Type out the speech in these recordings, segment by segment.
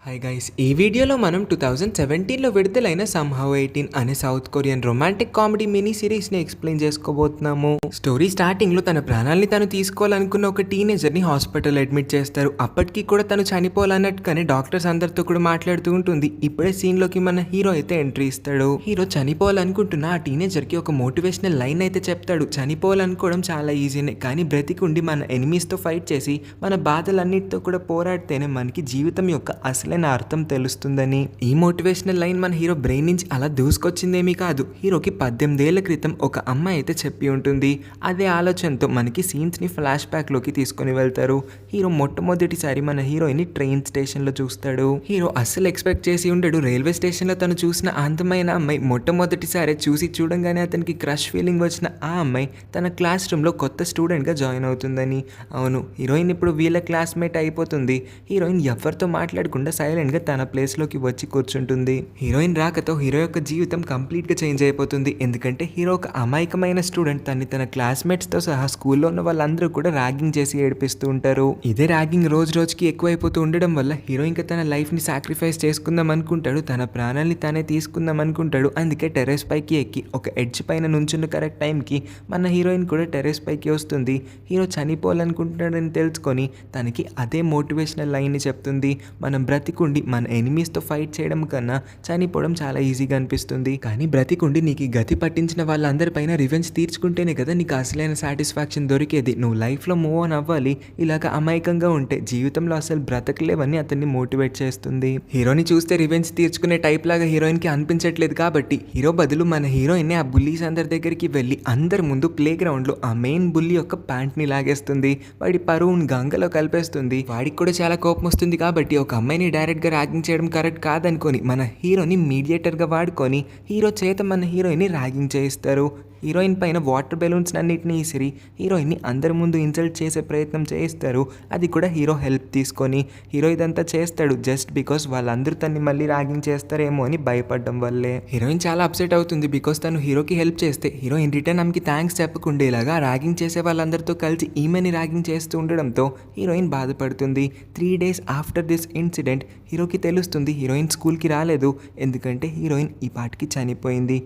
Hi guys, ఈ వీడియోలో మనం 2017లో విడుదలైన సమ్హౌ 18 అనే south Korean romantic comedy mini సిరీస్ని ఎక్స్ప్లెయిన్ చేసుకోబోతున్నాము. స్టోరీ స్టార్టింగ్లో తన ప్రాణాలని తను తీసుకోవాలనుకున్న ఒక టీనేజర్ని హాస్పిటల్ అడ్మిట్ చేస్తారు. అప్పటికి కూడా తను చనిపోవాలన్నట్టుగానే డాక్టర్స్ అందరితో కూడా మాట్లాడుతూ ఉంటుంది. ఇప్పుడే సీన్లోకి మన హీరో అయితే ఎంట్రీ ఇస్తాడు. హీరో చనిపోవాలనుకుంటున్న ఆ టీనేజర్కి ఒక మోటివేషనల్ లైన్ అయితే చెప్తాడు. చనిపోవాలనుకోవడం చాలా ఈజీనే, కానీ బ్రతికుండి మన ఎనిమీస్తో ఫైట్ చేసి మన బాధలన్నిటితో కూడా పోరాడితేనే మనకి జీవితం యొక్క అసలైన అర్థం తెలుస్తుందని. ఈ మోటివేషనల్ లైన్ మన హీరో బ్రెయిన్ నుంచి అలా దూసుకొచ్చిందేమీ కాదు. హీరోకి 18 ఏళ్ల క్రితం ఒక అమ్మాయి అయితే చెప్పి ఉంటుంది. అదే ఆలోచనతో మనకి సీన్స్ ని ఫ్లాష్ బ్యాక్ లోకి తీసుకుని వెళ్తారు. హీరో మొట్టమొదటిసారి మన హీరోయిన్ ట్రైన్ స్టేషన్ లో చూస్తాడు. హీరో అస్సలు ఎక్స్పెక్ట్ చేసి ఉండడు. రైల్వే స్టేషన్ లో తను చూసిన అందమైన అమ్మాయి మొట్టమొదటిసారి చూడంగానే అతనికి క్రష్ ఫీలింగ్ వచ్చిన ఆ అమ్మాయి తన క్లాస్ రూమ్ లో కొత్త స్టూడెంట్ గా జాయిన్ అవుతుందని. అవును, హీరోయిన్ ఇప్పుడు వీళ్ళ క్లాస్మేట్ అయిపోతుంది. హీరోయిన్ ఎవరితో మాట్లాడకుండా సైలెంట్ గా తన ప్లేస్ లోకి వచ్చి కూర్చుంటుంది. హీరోయిన్ రాకతో హీరో యొక్క జీవితం కంప్లీట్ గా చేంజ్ అయిపోతుంది. ఎందుకంటే హీరో ఒక అమాయకమైన స్టూడెంట్. తన క్లాస్మేట్స్ తో సహా స్కూల్లో ఉన్న వాళ్ళందరూ కూడా ర్యాగింగ్ చేసి ఏడిపిస్తూ ఉంటారు. ఇదే ర్యాగింగ్ రోజు రోజుకి ఎక్కువైపోతూ ఉండడం వల్ల హీరో ఇంకా తన లైఫ్ ని సాక్రిఫైస్ చేసుకుందాం అనుకుంటాడు. తన ప్రాణాలని తానే తీసుకుందాం అనుకుంటాడు. అందుకే టెర్రస్ పైకి ఎక్కి ఒక ఎడ్జ్ పైన నుంచున్న కరెక్ట్ టైంకి మన హీరోయిన్ కూడా టెర్రస్ పైకి వస్తుంది. హీరో చనిపోవాలనుకుంటున్నాడని తెలుసుకొని తనకి అదే మోటివేషనల్ లైన్ ని చెప్తుంది. మనం బ్రతికుండి మన ఎనిమీస్తో ఫైట్ చేయడం కన్నా చనిపోవడం చాలా ఈజీగా అనిపిస్తుంది. కానీ బ్రతికుండి నీకు గతి పట్టించిన వాళ్ళందరిపైన రివెంజ్ తీర్చుకుంటేనే కదా నీకు అసలైన సాటిస్ఫాక్షన్ దొరికేది. నువ్వు లైఫ్లో మూవ్ ఆన్ అవ్వాలి. ఇలాగ అమాయకంగా ఉంటే జీవితంలో అసలు బ్రతకలేవని అతన్ని మోటివేట్ చేస్తుంది. హీరోని చూస్తే రివెంజ్ తీర్చుకునే టైప్ లాగా హీరోయిన్కి అనిపించట్లేదు కాబట్టి హీరో బదులు మన హీరోయిన్ ఆ బుల్లీస్ అందరి దగ్గరికి వెళ్ళి అందరి ముందు ప్లే గ్రౌండ్లో ఆ మెయిన్ బుల్లీ యొక్క ప్యాంట్ని లాగేస్తుంది. వాడి పరువుని గంగలో కలిపేస్తుంది. వాడికి కూడా చాలా కోపం వస్తుంది కాబట్టి ఒక అమ్మాయిని డైరెక్ట్గా ర్యాగింగ్ చేయడం కరెక్ట్ కాదనుకొని మన హీరోని మీడియేటర్గా వాడుకొని హీరో చేత మన హీరోయిన్ని ర్యాగింగ్ చేయిస్తారు. హీరోయిన్ పైన వాటర్ బెలూన్స్ అన్నిటిని ఇసిరి హీరోయిన్ని అందరి ముందు ఇన్సల్ట్ చేసే ప్రయత్నం చేయిస్తారు. అది కూడా హీరో హెల్ప్ తీసుకొని. హీరో ఇదంతా చేస్తాడు జస్ట్ బికాస్ వాళ్ళందరూ తన్ని మళ్ళీ ర్యాగింగ్ చేస్తారేమో అని భయపడడం వల్లే. హీరోయిన్ చాలా అప్సెట్ అవుతుంది బికాస్ తను హీరోకి హెల్ప్ చేస్తే హీరో ఇన్ రిటర్న్ ఆమెకి థ్యాంక్స్ చెప్పకుండేలాగా ర్యాగింగ్ చేసే వాళ్ళందరితో కలిసి ఈమెని ర్యాగింగ్ చేస్తూ ఉండడంతో హీరోయిన్ బాధపడుతుంది. 3 days ఆఫ్టర్ దిస్ ఇన్సిడెంట్ హీరోకి తెలుస్తుంది హీరోయిన్ స్కూల్కి రాలేదు. ఎందుకంటే హీరోయిన్ ఈ పాటికి చనిపోయింది.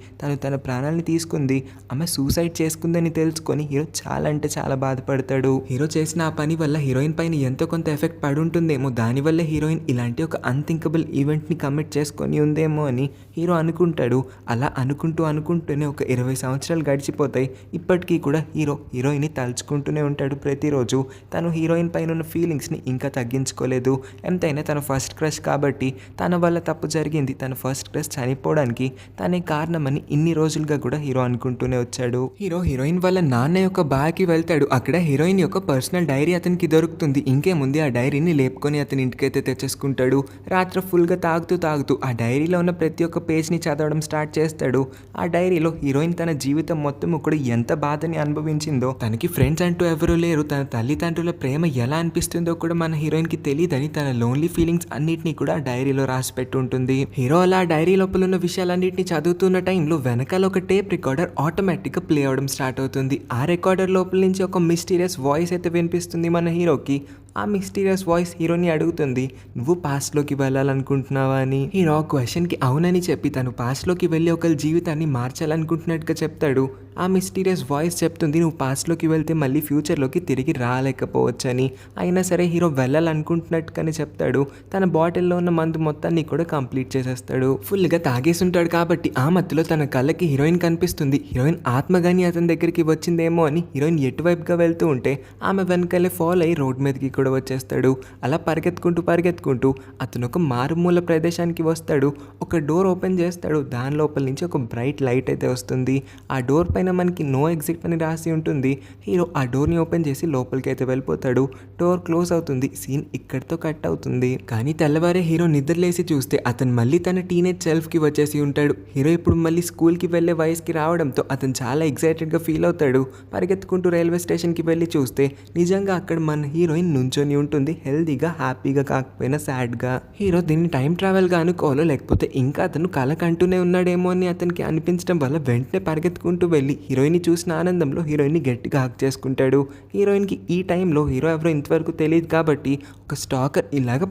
తన ప్రాణాలని తీసుకుంది. ఆమె సూసైడ్ చేసుకుందని తెలుసుకొని హీరో చాలా అంటే చాలా బాధపడతాడు. హీరో చేసిన ఆ పని వల్ల హీరోయిన్ పైన ఎంతో కొంత ఎఫెక్ట్ పడుంటుందేమో. దానివల్ల హీరోయిన్ ఇలాంటి ఒక అన్థింకబుల్ ఈవెంట్ని కమిట్ చేసుకొని ఉందేమో అని హీరో అనుకుంటాడు. అలా అనుకుంటూనే ఒక 20 సంవత్సరాలు గడిచిపోతాయి. ఇప్పటికీ కూడా హీరోయిన్ని తలుచుకుంటూనే ఉంటాడు ప్రతిరోజు. తను హీరోయిన్ పైన ఉన్న ఫీలింగ్స్ని ఇంకా తగ్గించుకోలేదు. ఎంతైనా తన ఫస్ట్ క్రష్ కాబట్టి తన వల్ల తప్పు జరిగింది. తన ఫస్ట్ క్రష్ చనిపోవడానికి తనే కారణమని ఇన్ని రోజులుగా కూడా హీరో అనుకుంటూనే వచ్చాడు. హీరోయిన్ వాళ్ళ నాన్న యొక్క బార్కి వెళ్తాడు. అక్కడ హీరోయిన్ యొక్క పర్సనల్ డైరీ అతనికి దొరుకుతుంది. ఇంకేముంది, ఆ డైరీని లేపుకొని అతని ఇంటికైతే తెచ్చేసుకుంటాడు. రాత్రి ఫుల్గా తాగుతూ ఆ డైరీలో ఉన్న ప్రతి ఒక్క పేజ్ని చదవడం స్టార్ట్ చేస్తాడు. ఆ డైరీలో హీరోయిన్ తన జీవితం మొత్తం కూడా ఎంత బాధని అనుభవించిందో, తనకి ఫ్రెండ్స్ అంటూ ఎవరూ లేరు, తన తల్లిదండ్రుల ప్రేమ ఎలా అనిపిస్తుందో కూడా మన హీరోయిన్కి తెలియదని తన లోన్లీ ఫీలింగ్స్ అన్నిటినీ కూడా డైరీలో రాసి పెట్టి ఉంటుంది. హీరో అలా డైరీ లోపల ఉన్న విషయాలన్నింటినీ చదువుతున్న టైంలో వెనకాల ఒక టేప్ రికార్డర్ ఆటోమేటిక్గా ప్లే అవడం స్టార్ట్ అవుతుంది. ఆ రికార్డర్ లోపల నుంచి ఒక మిస్టీరియస్ వాయిస్ అయితే వినిపిస్తుంది మన హీరోకి. ఆ మిస్టీరియస్ వాయిస్ హీరోని అడుగుతుంది, నువ్వు పాస్ట్లోకి వెళ్ళాలనుకుంటున్నావా అని. హీరో క్వశ్చన్కి అవునని చెప్పి తను పాస్ట్లోకి వెళ్ళి ఒకరి జీవితాన్ని మార్చాలనుకుంటున్నట్టుగా చెప్తాడు. ఆ మిస్టీరియస్ వాయిస్ చెప్తుంది, నువ్వు పాస్ట్లోకి వెళ్తే మళ్ళీ ఫ్యూచర్లోకి తిరిగి రాలేకపోవచ్చని. అయినా సరే హీరో వెళ్ళాలనుకుంటున్నట్టుగానే చెప్తాడు. తన బాటిల్లో ఉన్న మందు మొత్తాన్ని కూడా కంప్లీట్ చేసేస్తాడు. ఫుల్గా తాగేసి ఉంటాడు కాబట్టి ఆ మధ్యలో తన కళ్ళకి హీరోయిన్ కనిపిస్తుంది. హీరోయిన్ ఆత్మగాని అతని దగ్గరికి వచ్చిందేమో అని హీరోయిన్ ఎటువైపుగా వెళ్తూ ఉంటే ఆమె వెనకాలే ఫాలో అయ్యి రోడ్ మీదకి కూడా వచ్చేస్తాడు. అలా పరిగెత్తుకుంటూ అతను ఒక మారుమూల ప్రదేశానికి వస్తాడు. ఒక డోర్ ఓపెన్ చేస్తాడు. దాని లోపల నుంచి ఒక బ్రైట్ లైట్ అయితే వస్తుంది. ఆ డోర్ పైన మనకి నో ఎగ్జిట్ అని రాసి ఉంటుంది. హీరో ఆ డోర్ని ఓపెన్ చేసి లోపలికి అయితే వెళ్ళిపోతాడు. డోర్ క్లోజ్ అవుతుంది. సీన్ ఇక్కడితో కట్ అవుతుంది. కానీ తెల్లవారే హీరో నిద్రలేసి చూస్తే అతను మళ్ళీ తన టీనేజ్ సెల్ఫ్కి వచ్చేసి ఉంటాడు. హీరో ఇప్పుడు మళ్ళీ స్కూల్కి వెళ్ళే వయసుకి రావడంతో అతను చాలా ఎక్సైటెడ్గా ఫీల్ అవుతాడు. పరిగెత్తుకుంటూ రైల్వే స్టేషన్కి వెళ్ళి చూస్తే నిజంగా అక్కడ మన హీరోయిన్ నుంచొని ఉంటుంది హెల్దీగా, హ్యాపీగా కాకపోయినా సాడ్గా. హీరో దీన్ని టైం ట్రావెల్గా అనుకోవాలో లేకపోతే ఇంకా అతను కల కంటూనే ఉన్నాడేమో అని అతనికి అనిపించడం వల్ల వెంటనే పరిగెత్తుకుంటూ వెళ్ళి హీరోయిన్ చూసిన ఆనందంలో హీరోయిన్ని గట్టిగా హక్ చేసుకుంటాడు. హీరోయిన్కి ఈ టైంలో హీరో ఎవరో ఇంతవరకు తెలియదు కాబట్టి ఒక స్టాకర్ ఇలాగ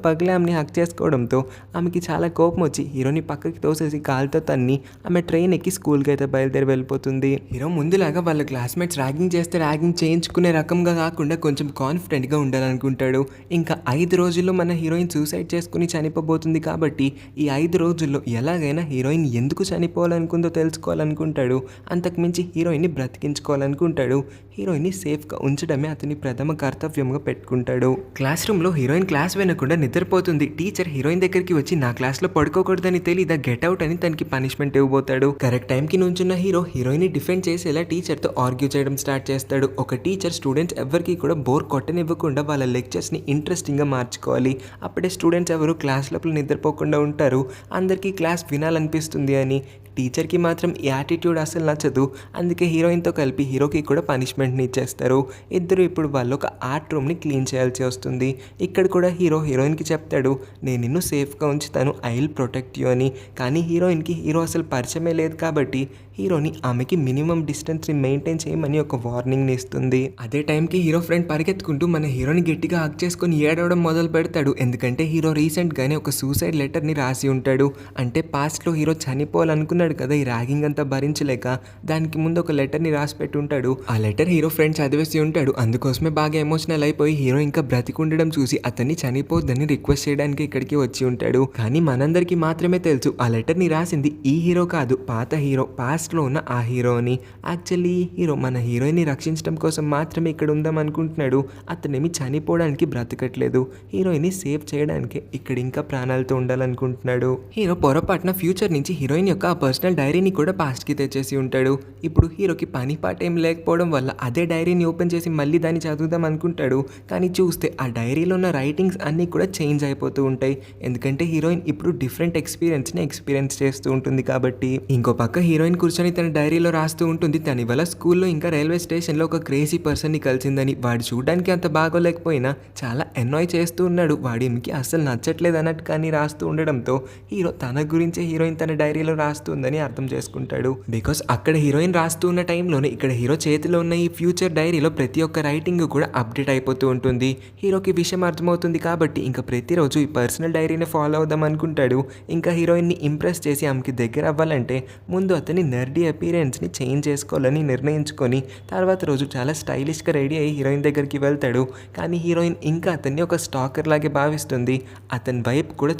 పగలే ఆమెని హక్ చేసుకోవడంతో ఆమెకి చాలా కోపం వచ్చి హీరోని పక్కకి తోసేసి కాలుతో తన్ని ఆమె ట్రైన్ ఎక్కి స్కూల్కి అయితే బయలుదేరి వెళ్ళిపోతుంది. హీరో ముందులాగా వాళ్ళ క్లాస్మేట్స్ ర్యాగింగ్ చేస్తే ర్యాగింగ్ చేయించుకునే రకంగా కాకుండా కొంచెం కాన్ఫిడెంట్గా ఉండాలనుకుంటాడు. ఇంకా 5 రోజుల్లో మన హీరోయిన్ సూసైడ్ చేసుకుని చనిపోబోతుంది కాబట్టి ఈ 5 రోజుల్లో ఎలాగైనా హీరోయిన్ ఎందుకు చనిపోవాలనుకుందో తెలుసుకోవాలనుకుంటాడు. అంతకుమించి హీరోయిన్ని బ్రతికించుకోవాలనుకుంటాడు. హీరోయిన్ని సేఫ్గా ఉంచడమే అతని ప్రథమ కర్తవ్యంగా పెట్టుకుంటాడు. క్లాస్ రూమ్లో హీరోయిన్ క్లాస్ వినకుండా నిద్రపోతుంది. టీచర్ హీరోయిన్ దగ్గరికి వచ్చి నా క్లాస్లో పడుకోకూడదని తెలీదా, గెట్ అవుట్ అని తనకి పనిష్మెంట్ ఇవ్వబోతాడు. కరెక్ట్ టైంకి నుంచున్న హీరో హీరోయిన్ని డిఫెండ్ చేసేలా టీచర్తో ఆర్గ్యూ చేయడం స్టార్ట్ చేస్తాడు. ఒక టీచర్ స్టూడెంట్స్ ఎవరికి కూడా బోర్ కొట్టనివ్వకుండా వాళ్ళ లెక్చర్స్ని ఇంట్రెస్టింగ్గా మార్చుకోవాలి. అప్పుడే స్టూడెంట్స్ ఎవరు క్లాస్ లోపల నిద్రపోకుండా ఉంటారు. అందరికీ క్లాస్ వినాలనిపిస్తుంది అని. టీచర్కి మాత్రం ఈ యాటిట్యూడ్ అసలు నచ్చదు. అందుకే హీరోయిన్తో కలిపి హీరోకి కూడా పనిష్మెంట్ని ఇచ్చేస్తారు. ఇద్దరు ఇప్పుడు వాళ్ళు ఒక ఆర్ట్ రూమ్ని క్లీన్ చేయాల్సి వస్తుంది. ఇక్కడ కూడా హీరో హీరోయిన్కి చెప్తాడు, నేను నిన్ను సేఫ్గా ఉంచుతాను, ఐ విల్ ప్రొటెక్ట్ యూ అని. కానీ హీరోయిన్కి హీరో అసలు పరిచయమే లేదు కాబట్టి హీరోని ఆమెకి మినిమం డిస్టెన్స్ని మెయింటైన్ చేయమని ఒక వార్నింగ్ని ఇస్తుంది. అదే టైంకి హీరో ఫ్రెండ్ పరిగెత్తుకుంటూ మన హీరోని గట్టిగా హక్ చేసుకొని ఏడవడం మొదలు పెడతాడు. ఎందుకంటే హీరో రీసెంట్గానే ఒక సూసైడ్ లెటర్ని రాసి ఉంటాడు. అంటే పాస్ట్లో హీరో చనిపోవాలనుకున్నాడు కదా, ఈ ర్యాగింగ్ అంతా భరించలేక దానికి ముందు ఒక లెటర్ని రాసి పెట్టి ఉంటాడు. ఆ లెటర్ హీరో ఫ్రెండ్ చదివేసి ఉంటాడు. అందుకోసమే బాగా ఎమోషనల్ అయిపోయి హీరో ఇంకా బ్రతికుండడం చూసి అతన్ని చనిపోద్దని రిక్వెస్ట్ చేయడానికి ఇక్కడికి వచ్చి ఉంటాడు. కానీ మనందరికీ మాత్రమే తెలుసు ఆ లెటర్ని రాసింది ఈ హీరో కాదు, పాత హీరో, పాస్ట్లో ఉన్న ఆ హీరో అని. యాక్చువల్లీ హీరో మన హీరోయిన్ని రక్షించడం కోసం మాత్రమే ఇక్కడ ఉందాం అనుకుంటున్నాడు. అతనేమి చనిపోవడానికి బ్రతకట్లేదు, హీరోయిన్ని సేవ్ చేయడానికి ఇక్కడ ఇంకా ప్రాణాలతో ఉండాలనుకుంటున్నాడు. హీరో పొరపాటున ఫ్యూచర్ నుంచి హీరోయిన్ యొక్క పర్సనల్ డైరీని కూడా పాస్ట్కి తెచ్చేసి ఉంటాడు. ఇప్పుడు హీరోకి పని పాట ఏం లేకపోవడం వల్ల అదే డైరీని ఓపెన్ చేసి మళ్ళీ దాన్ని చదువుదాం అనుకుంటాడు. కానీ చూస్తే ఆ డైరీలో ఉన్న రైటింగ్స్ అన్నీ కూడా చేంజ్ అయిపోతూ ఉంటాయి. ఎందుకంటే హీరోయిన్ ఇప్పుడు డిఫరెంట్ ఎక్స్పీరియన్స్ చేస్తూ ఉంటుంది కాబట్టి. ఇంకో పక్క హీరోయిన్ కూర్చొని తన డైరీలో రాస్తూ ఉంటుంది, తన ఇవాళ స్కూల్లో ఇంకా రైల్వే స్టేషన్లో ఒక క్రేజీ పర్సన్ని కలిసిందని. వాడు చూడడానికి అంత బాగోలేకపోయినా చాలా ఎన్నాయ్ చేస్తూ ఉన్నాడు, వాడికి అసలు నచ్చట్లేదు అన్నట్టు కానీ రాస్తూ ఉండడంతో హీరో తన గురించే హీరోయిన్ తన డైరీలో రాస్తుందని అర్థం చేసుకుంటాడు. బికాస్ అక్కడ హీరోయిన్ రాస్తూ ఉన్న టైంలోనే ఇక్కడ హీరో చేతిలో ఉన్న ఈ ఫ్యూచర్ డైరీలో ప్రతి ఒక్క రైటింగ్ కూడా అప్డేట్ అయిపోతూ ఉంటుంది. హీరోకి విషయం అర్థమవుతుంది కాబట్టి ఇంకా ప్రతిరోజు ఈ పర్సనల్ డైరీని ఫాలో అవుదాం అనుకుంటాడు. ఇంకా హీరోయిన్ని ఇంప్రెస్ చేసి ఆమెకి దగ్గర అవ్వాలంటే ముందు అతని నర్డీ అపీరెన్స్ని చేంజ్ చేసుకోవాలని నిర్ణయించుకొని తర్వాత రోజు చాలా స్టైలిష్గా రెడీ అయ్యి హీరోయిన్ దగ్గరికి వెళ్తాడు. కానీ హీరోయిన్ ఇంకా అతన్ని ఒక స్టాకర్ లాగే భావిస్తుంది. అతని వైపు కూడా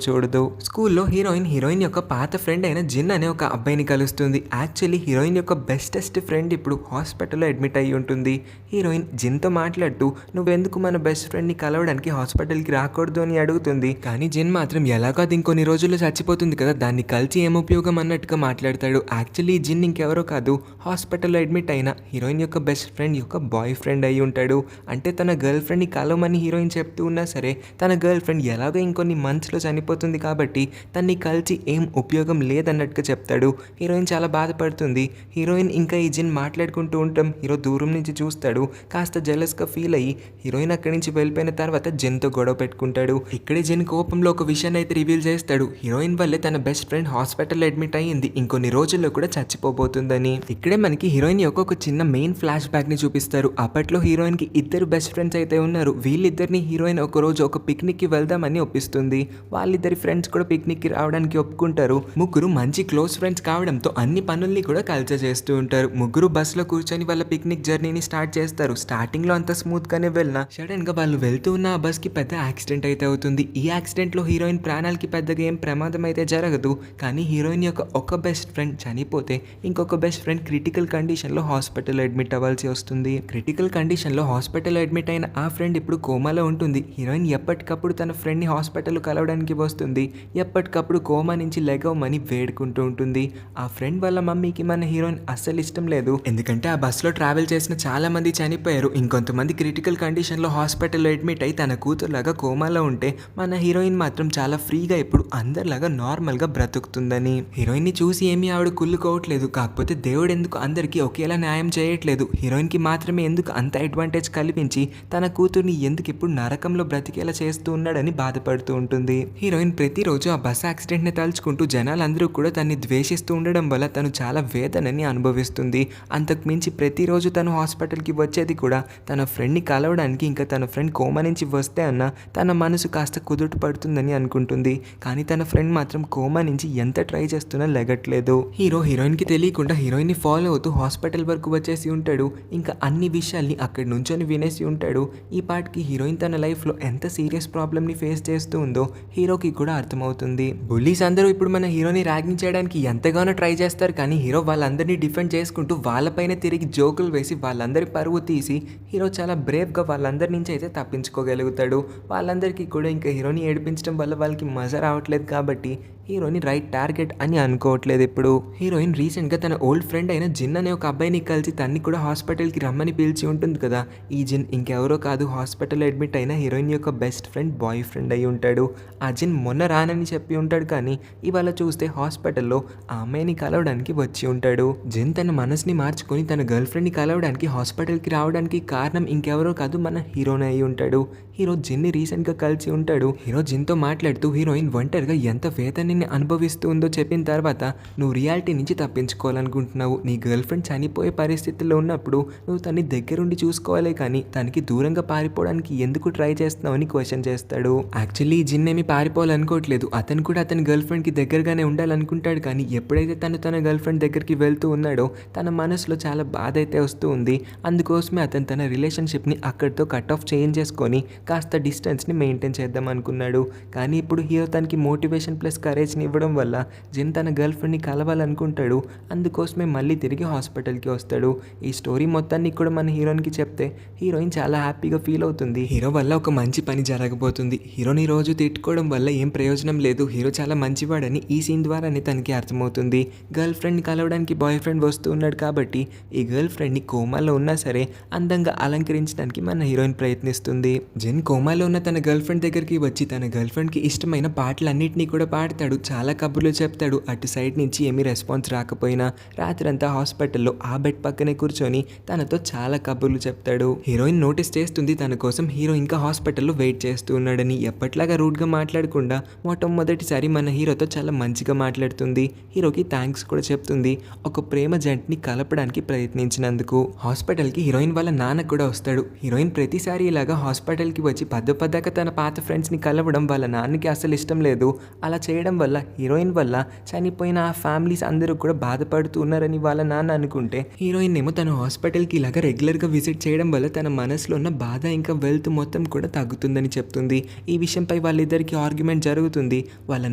చూడదు. స్కూల్లో హీరోయిన్ యొక్క పాత ఫ్రెండ్ అయిన జిన్ అనే ఒక అబ్బాయిని కలుస్తుంది. యాక్చువల్లీ హీరోయిన్ యొక్క బెస్టెస్ట్ ఫ్రెండ్ ఇప్పుడు హాస్పిటల్లో అడ్మిట్ అయ్యి ఉంటుంది. హీరోయిన్ జిన్తో మాట్లాడుతూ నువ్వెందుకు మన బెస్ట్ ఫ్రెండ్ని కలవడానికి హాస్పిటల్కి రాకూడదు అని అడుగుతుంది. కానీ జిన్ మాత్రం ఎలాగో అది ఇంకొన్ని రోజుల్లో చచ్చిపోతుంది కదా, దాన్ని కలిసి ఏం ఉపయోగం అన్నట్టుగా మాట్లాడతాడు. యాక్చువల్లీ జిన్ ఇంకెవరో కాదు, హాస్పిటల్లో అడ్మిట్ అయిన హీరోయిన్ యొక్క బెస్ట్ ఫ్రెండ్ యొక్క బాయ్ ఫ్రెండ్ అయి ఉంటాడు. అంటే తన గర్ల్ ఫ్రెండ్ని కలవమని హీరోయిన్ చెప్తూ ఉన్నా సరే తన గర్ల్ ఫ్రెండ్ ఎలాగో ఇంకొన్ని మంత్స్లో చనిపోతుంది కాబట్టి తన్ని కలిసి ఏం ఉపయోగం లేదన్నట్టుగా చెప్తాడు. హీరోయిన్ చాలా బాధపడుతుంది. హీరోయిన్ ఇంకా ఈ జిన్ మాట్లాడుకుంటూ ఉంటాం హీరో దూరం నుంచి చూస్తాడు. కాస్త జెలస్గా ఫీల్ అయ్యి హీరోయిన్ అక్కడి నుంచి వెళ్ళిపోయిన తర్వాత జిన్తో గొడవ పెట్టుకుంటాడు. ఇక్కడే జిన్ కోపంలో ఒక విషయాన్ని అయితే రివీల్ చేస్తాడు. హీరోయిన్ వల్లే తన బెస్ట్ ఫ్రెండ్ హాస్పిటల్లో అడ్మిట్ అయ్యింది, ఇంకొన్ని రోజుల్లో కూడా చచ్చిపోబోతుందని. ఇక్కడే మనకి హీరోయిన్ యొక్క ఒక చిన్న మెయిన్ ఫ్లాష్ బ్యాక్ ని చూపిస్తారు. అప్పట్లో హీరోయిన్ కి ఇద్దరు బెస్ట్ ఫ్రెండ్స్ అయితే ఉన్నారు. వీళ్ళిద్దరిని హీరోయిన్ ఒక రోజు ఒక పిక్నిక్ కి వెళ్దామని ఒప్పిస్తుంది. వాళ్ళిద్దరి ఫ్రెండ్స్ కూడా పిక్నిక్ కి రావడానికి ఒప్పుకుంటారు. ముగ్గురు మంచి క్లోజ్ ఫ్రెండ్స్ కావడంతో అన్ని పనుల్ని కూడా కలిసి చేస్తూ ఉంటారు. ముగ్గురు బస్ లో కూర్చొని వాళ్ళ పిక్నిక్ జర్నీని స్టార్ట్ చేస్తారు. స్టార్టింగ్ లో అంత స్మూత్ గానే వెళ్ళినా సడన్ గా వాళ్ళు వెళ్తూ ఉన్న ఆ బస్ కి పెద్ద యాక్సిడెంట్ అయితే అవుతుంది. ఈ యాక్సిడెంట్ లో హీరోయిన్ ప్రాణాలకి పెద్దగా ఏం ప్రమాదం అయితే జరగదు. కానీ హీరోయిన్ యొక్క ఒక బెస్ట్ ఫ్రెండ్ చనిపోతే ఇంకొక బెస్ట్ ఫ్రెండ్ క్రిటికల్ కండిషన్లో హాస్పిటల్లో అడ్మిట్ అవ్వాల్సి వస్తుంది. క్రిటికల్ కండిషన్లో హాస్పిటల్లో అడ్మిట్ అయిన ఆ ఫ్రెండ్ ఇప్పుడు కోమాలో ఉంటుంది. హీరోయిన్ ఎప్పటికప్పుడు తన ఫ్రెండ్ని హాస్పిటల్ కలవడానికి వస్తుంది. ఎప్పటికప్పుడు కోమా నుంచి లెగవమని వేడుకుంటుంది. అనుకుంటూ ఉంటుంది. ఆ ఫ్రెండ్ వాళ్ళ మమ్మీకి మన హీరోయిన్ అస్సలు ఇష్టం లేదు. ఎందుకంటే ఆ బస్సులో ట్రావెల్ చేసిన చాలా మంది చనిపోయారు. ఇంకొంతమంది క్రిటికల్ కండిషన్లో హాస్పిటల్లో అడ్మిట్ అయి తన కూతురులాగా కోమాలో ఉంటే మన హీరోయిన్ మాత్రం చాలా ఫ్రీగా ఇప్పుడు అందరిలాగా నార్మల్గా బ్రతుకుతుందని. హీరోయిన్ని చూసి ఏమీ ఆవిడ కుళ్ళుకోవట్లేదు. కాకపోతే దేవుడు ఎందుకు అందరికీ ఒకేలా న్యాయం చేయట్లేదు, హీరోయిన్కి మాత్రమే ఎందుకు అంత అడ్వాంటేజ్ కల్పించి తన కూతుర్ని ఎందుకు ఇప్పుడు నరకంలో బ్రతికేలా చేస్తూ ఉన్నాడని బాధపడుతూ ఉంటుంది. హీరోయిన్ ప్రతిరోజు ఆ బస్ యాక్సిడెంట్ని తలుచుకుంటూ జనాలందరూ కూడా తన్ని ద్వేషిస్తూ ఉండడం వల్ల తను చాలా వేదనని అనుభవిస్తుంది. అంతకు మించి ప్రతిరోజు తను హాస్పిటల్కి వచ్చేది కూడా తన ఫ్రెండ్ని కలవడానికి. ఇంకా తన ఫ్రెండ్ కోమా నుంచి వస్తే అన్న తన మనసు కాస్త కుదుట పడుతుందని అనుకుంటుంది. కానీ తన ఫ్రెండ్ మాత్రం కోమా నుంచి ఎంత ట్రై చేస్తున్నా లెగట్లేదు. హీరోయిన్కి తెలియకుండా హీరోయిన్ని ఫాలో అవుతూ హాస్పిటల్ వరకు వచ్చేసి ఉంటాడు. ఇంకా అన్ని విషయాల్ని అక్కడి నుంచొని వినేసి ఉంటాడు. ఈ పాటికి హీరోయిన్ తన లైఫ్లో ఎంత సీరియస్ ప్రాబ్లమ్ని ఫేస్ చేస్తూ ఉందో హీరోకి కూడా అర్థమవుతుంది. బుల్లీస్ అందరూ ఇప్పుడు మన హీరోని ర్యాగింగ్ చేయడానికి ఎంతగానో ట్రై చేస్తారు. కానీ హీరో వాళ్ళందరినీ డిఫెండ్ చేసుకుంటూ వాళ్ళపైన తిరిగి జోకులు వేసి వాళ్ళందరి పరువు తీసి హీరో చాలా బ్రేవ్గా వాళ్ళందరి నుంచి అయితే తప్పించుకోగలుగుతాడు. వాళ్ళందరికీ కూడా ఇంకా హీరోని ఏడిపించడం వల్ల వాళ్ళకి మజా రావట్లేదు కాబట్టి హీరోని రైట్ టార్గెట్ అని అనుకోవట్లేదు. ఇప్పుడు హీరోయిన్ రీసెంట్గా తన ఓల్డ్ ఫ్రెండ్ అయిన జిన్ అనే ఒక అబ్బాయిని కలిసి తన్ని కూడా హాస్పిటల్కి రమ్మని పిలిచి ఉంటుంది కదా. ఈ జిన్ ఇంకెవరో కాదు, హాస్పిటల్ అడ్మిట్ అయిన హీరోయిన్ యొక్క బెస్ట్ ఫ్రెండ్ బాయ్ ఫ్రెండ్ అయి ఉంటాడు. ఆ జిన్ మొన్న రానని చెప్పి ఉంటాడు, కానీ ఇవాళ చూస్తే హాస్పిటల్లో ఆ అమ్మాయిని కలవడానికి వచ్చి ఉంటాడు. జిన్ తన మనసుని మార్చుకొని తన గర్ల్ ఫ్రెండ్ని కలవడానికి హాస్పిటల్కి రావడానికి కారణం ఇంకెవరో కాదు, మన హీరోనే అయి ఉంటాడు. హీరో జిన్ని రీసెంట్గా కలిసి ఉంటాడు. హీరో జిన్తో మాట్లాడుతూ హీరోయిన్ ఒంటరిగా ఎంత వేదనని అనుభవిస్తూ ఉందో చెప్పిన తర్వాత, నువ్వు రియాలిటీ నుంచి తప్పించుకోవాలనుకుంటున్నావు. నీ గర్ల్ ఫ్రెండ్ చనిపోయే పరిస్థితుల్లో ఉన్నప్పుడు నువ్వు తన్ని దగ్గరుండి చూసుకోవాలే కానీ తనకి దూరంగా పారిపోవడానికి ఎందుకు ట్రై చేస్తున్నావు అని క్వశ్చన్ చేస్తాడు. యాక్చువల్లీ జిన్ ఏమి పారిపోవాలనుకోవట్లేదు, అతను కూడా అతని గర్ల్ ఫ్రెండ్కి దగ్గరగానే ఉండాలనుకుంటాడు. కానీ ఎప్పుడైతే తను తన గర్ల్ ఫ్రెండ్ దగ్గరికి వెళ్తూ ఉన్నాడో తన మనసులో చాలా బాధ అయితే వస్తూ ఉంది. అందుకోసమే అతను తన రిలేషన్షిప్ని అక్కడితో కట్ ఆఫ్ చేసుకొని కాస్త డిస్టెన్స్ని మెయింటైన్ చేద్దాం అనుకున్నాడు. కానీ ఇప్పుడు హీరో తనకి మోటివేషన్ ప్లస్ కరేజ్ని ఇవ్వడం వల్ల జిన్ తన గర్ల్ ఫ్రెండ్ని కలవాలనుకుంటాడు. అందుకోసమే మళ్ళీ తిరిగి హాస్పిటల్కి వస్తాడు. ఈ స్టోరీ మొత్తాన్ని కూడా మన హీరోయిన్కి చెప్తే హీరోయిన్ చాలా హ్యాపీగా ఫీల్ అవుతుంది. హీరో వల్ల ఒక మంచి పని జరగబోతుంది. హీరోని రోజు తిట్టుకోవడం వల్ల ఏం ప్రయోజనం లేదు, హీరో చాలా మంచివాడని ఈ సీన్ ద్వారానే తనకి అర్థమవుతుంది. గర్ల్ ఫ్రెండ్ని కలవడానికి బాయ్ ఫ్రెండ్ వస్తూ ఉన్నాడు కాబట్టి ఈ గర్ల్ ఫ్రెండ్ని కోమాలో ఉన్నా సరే అందంగా అలంకరించడానికి మన హీరోయిన్ ప్రయత్నిస్తుంది. జిన్ కోమాలో ఉన్న తన గర్ల్ ఫ్రెండ్ దగ్గరికి వచ్చి తన గర్ల్ ఫ్రెండ్కి ఇష్టమైన పాటలన్నింటినీ కూడా పాడతాడు. చాలా కబుర్లు చెప్తాడు. అటు సైడ్ నుంచి ఏమీ రెస్పాన్స్ రాకపోయినా రాత్రంతా హాస్పిటల్లో ఆ బెడ్ పక్కనే కూర్చొని తనతో చాలా కబుర్లు చెప్తాడు. హీరోయిన్ నోటీస్ చేస్తుంది తన కోసం హీరో ఇంకా హాస్పిటల్లో వెయిట్ చేస్తూ ఉన్నాడని. ఎప్పట్లాగా రూడ్గా మాట్లాడకుండా మొట్టమొదటిసారి మన హీరోతో చాలా మంచిగా మాట్లాడుతుంది. హీరోకి థ్యాంక్స్ కూడా చెప్తుంది, ఒక ప్రేమ జంటని కలపడానికి ప్రయత్నించినందుకు. హాస్పిటల్కి హీరోయిన్ వాళ్ళ నాన్న కూడా వస్తాడు. హీరోయిన్ ప్రతిసారి ఇలాగా హాస్పిటల్కి వచ్చి పద్దక తన పాత ఫ్రెండ్స్ని కలవడం వాళ్ళ నాన్నకి అసలు ఇష్టం లేదు. అలా చేయడం వల్ల హీరోయిన్ వల్ల చనిపోయిన ఆ ఫ్యామిలీస్ అందరూ కూడా బాధపడుతూ ఉన్నారని వాళ్ళ నాన్న అనుకుంటే, హీరోయిన్ ఏమో తన హాస్పిటల్కి ఇలాగా రెగ్యులర్గా విజిట్ చేయడం వల్ల తన మనసులో ఉన్న బాధ ఇంకా వెల్త్ మొత్తం కూడా తగ్గుతుందని చెప్తుంది. ఈ విషయంపై వాళ్ళిద్దరికి ఆర్గ్యుమెంట్ జరుగుతుంది. వాళ్ళ